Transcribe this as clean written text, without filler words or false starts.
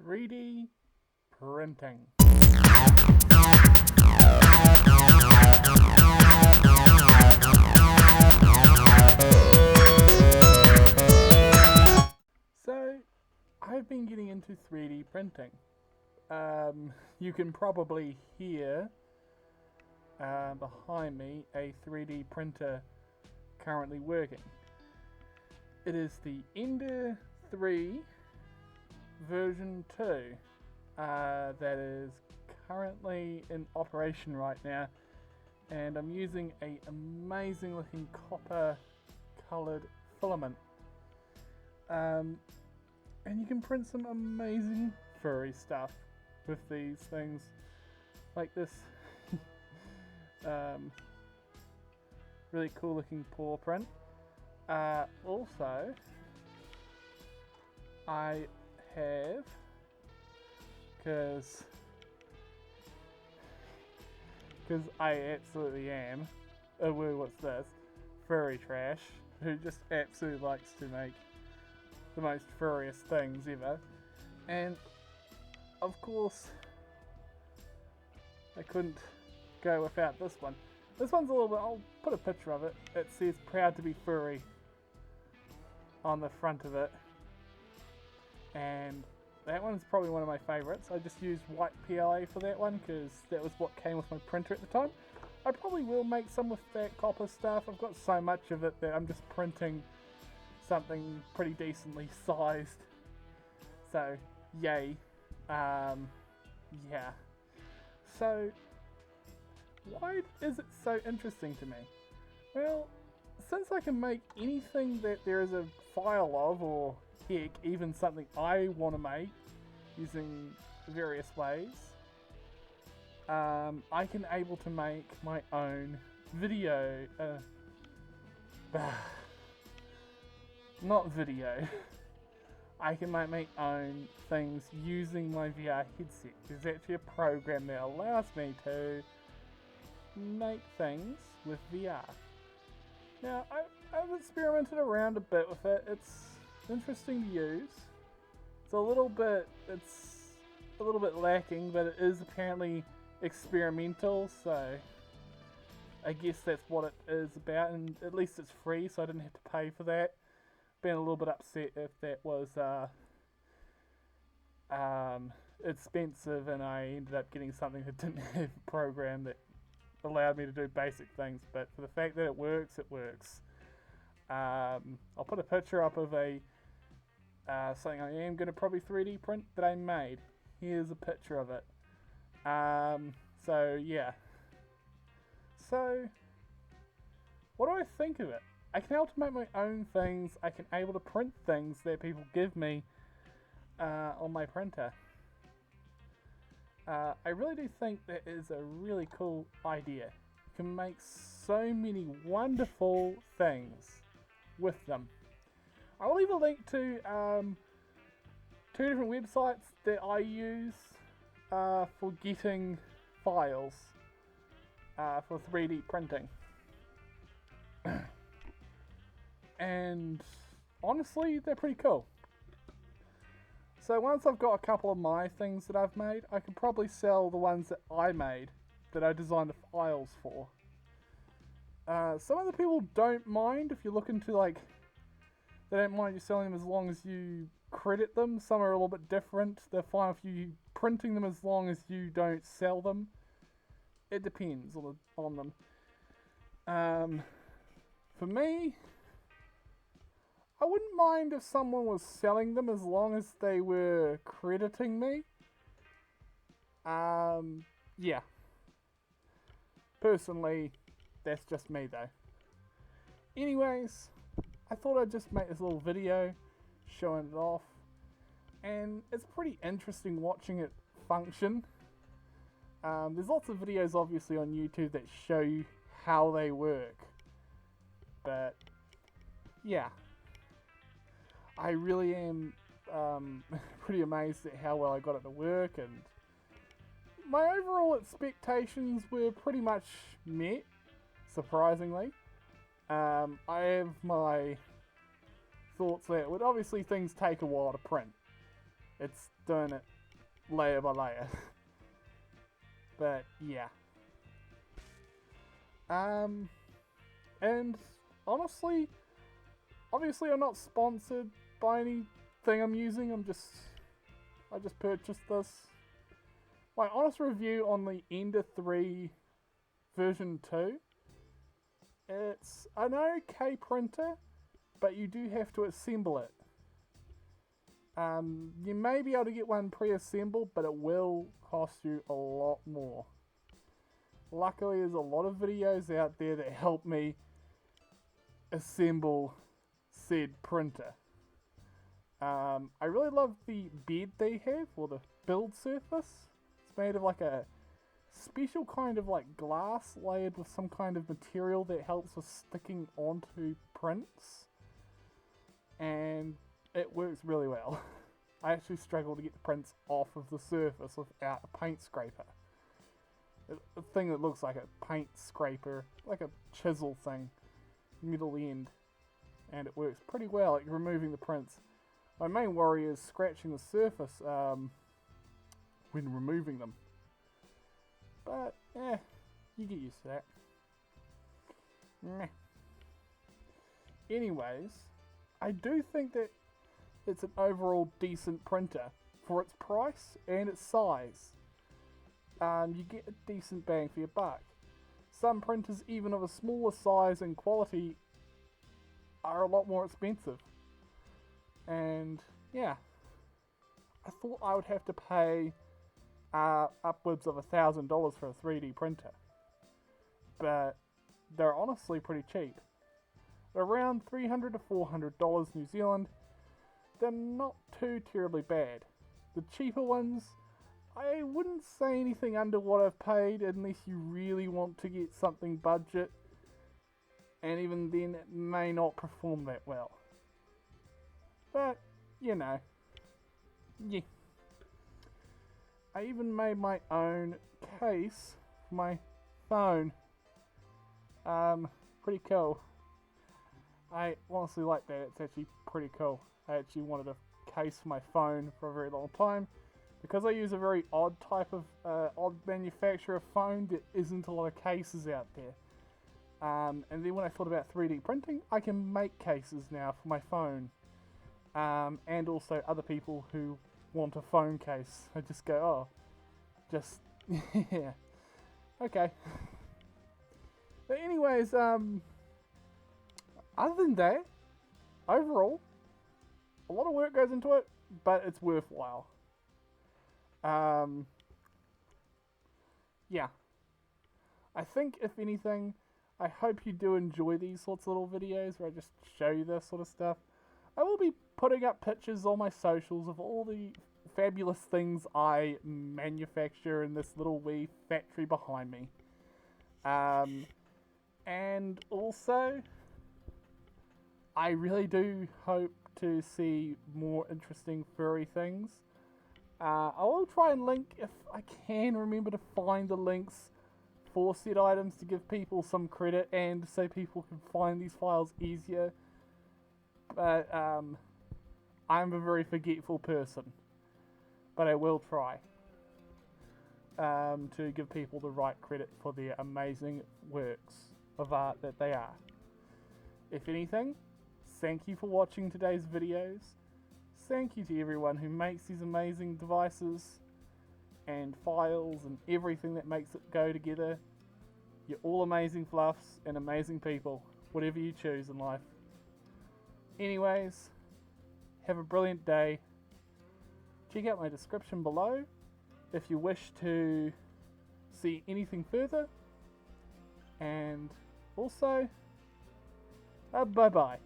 3D printing. So, I've been getting into 3D printing. You can probably hear behind me a 3D printer currently working. It is the Ender 3 version 2 that is currently in operation right now, and I'm using a amazing looking copper colored filament, and you can print some amazing furry stuff with these things, like this really cool looking paw print. Also, I have, because I absolutely am, oh woo, what's this, furry trash, who just absolutely likes to make the most furriest things ever, and of course I couldn't go without this one. This one's a little bit, I'll put a picture of it. It says proud to be furry on the front of it, and that one's probably one of my favourites. I just used white PLA for that one because that was what came with my printer at the time. I probably will make some with that copper stuff. I've got so much of it that I'm just printing something pretty decently sized, so yay. Yeah, so why is it so interesting to me? Well, since I can make anything that there is a file of, or heck, even something I want to make using various ways, I can able to make my own video, not video. I can make my own things using my VR headset. There's actually a program that allows me to make things with VR. Now, I've experimented around a bit with it. It's interesting to use. It's a little bit lacking, but it is apparently experimental, so I guess that's what it is about, and at least it's free, so I didn't have to pay for that. Been a little bit upset if that was expensive and I ended up getting something that didn't have a program that allowed me to do basic things, but for the fact that it works, it works. I'll put a picture up of a something I am going to probably 3D print that I made. Here's a picture of it. So yeah. So what do I think of it? I can able to make my own things. I can able to print things that people give me on my printer. I really do think that is a really cool idea. You can make so many wonderful things with them. I'll leave a link to 2 different websites that I use for getting files for 3D printing. And honestly, they're pretty cool. So once I've got a couple of my things that I've made, I could probably sell the ones that I made, that I designed the files for. Some other people don't mind if you're looking to, like, they don't mind you selling them as long as you credit them. Some are a little bit different. They're fine with you printing them as long as you don't sell them. It depends on them. For me, I wouldn't mind if someone was selling them as long as they were crediting me. Yeah. Personally, that's just me though. Anyways, I thought I'd just make this little video showing it off. And it's pretty interesting watching it function. There's lots of videos obviously on YouTube that show you how they work. But, yeah. I really am pretty amazed at how well I got it to work, and my overall expectations were pretty much met, surprisingly. I have my thoughts that obviously things take a while to print. It's doing it layer by layer. But yeah. And honestly, obviously I'm not sponsored by anything I'm using. I just purchased this. My honest review on the Ender 3 version 2. It's an okay printer, but you do have to assemble it. You may be able to get one pre-assembled, but it will cost you a lot more. Luckily, there's a lot of videos out there that help me assemble said printer. I really love the bed they have, or the build surface. It's made of like a special kind of like glass layered with some kind of material that helps with sticking onto prints. And it works really well. I actually struggle to get the prints off of the surface without a paint scraper. A thing that looks like a paint scraper, like a chisel thing, middle end. And it works pretty well at removing the prints. My main worry is scratching the surface when removing them. But, you get used to that. Meh. Anyways, I do think that it's an overall decent printer for its price and its size. You get a decent bang for your buck. Some printers, even of a smaller size and quality, are a lot more expensive. And yeah, I thought I would have to pay upwards of $1,000 for a 3D printer, but they're honestly pretty cheap. They're around $300 to $400 New Zealand. They're not too terribly bad. The cheaper ones, I wouldn't say anything under what I've paid unless you really want to get something budget, and even then it may not perform that well. But, you know, yeah. I even made my own case for my phone. Pretty cool. I honestly like that. It's actually pretty cool. I actually wanted a case for my phone for a very long time, because I use a very odd type of odd manufacturer phone. There isn't a lot of cases out there. And then when I thought about 3D printing, I can make cases now for my phone. And also other people who want a phone case. I just go, oh, just, yeah, okay. But anyways, other than that, overall, a lot of work goes into it, but it's worthwhile. Yeah. I think, if anything, I hope you do enjoy these sorts of little videos where I just show you this sort of stuff. I will be putting up pictures on my socials of all the fabulous things I manufacture in this little wee factory behind me. And also, I really do hope to see more interesting furry things. I will try and link, if I can remember to find the links for said items, to give people some credit and so people can find these files easier. But I'm a very forgetful person, but I will try to give people the right credit for their amazing works of art that they are. If anything, thank you for watching today's videos. Thank you to everyone who makes these amazing devices and files and everything that makes it go together. You're all amazing fluffs and amazing people, whatever you choose in life. Anyways, have a brilliant day. Check out my description below if you wish to see anything further. And also, bye bye.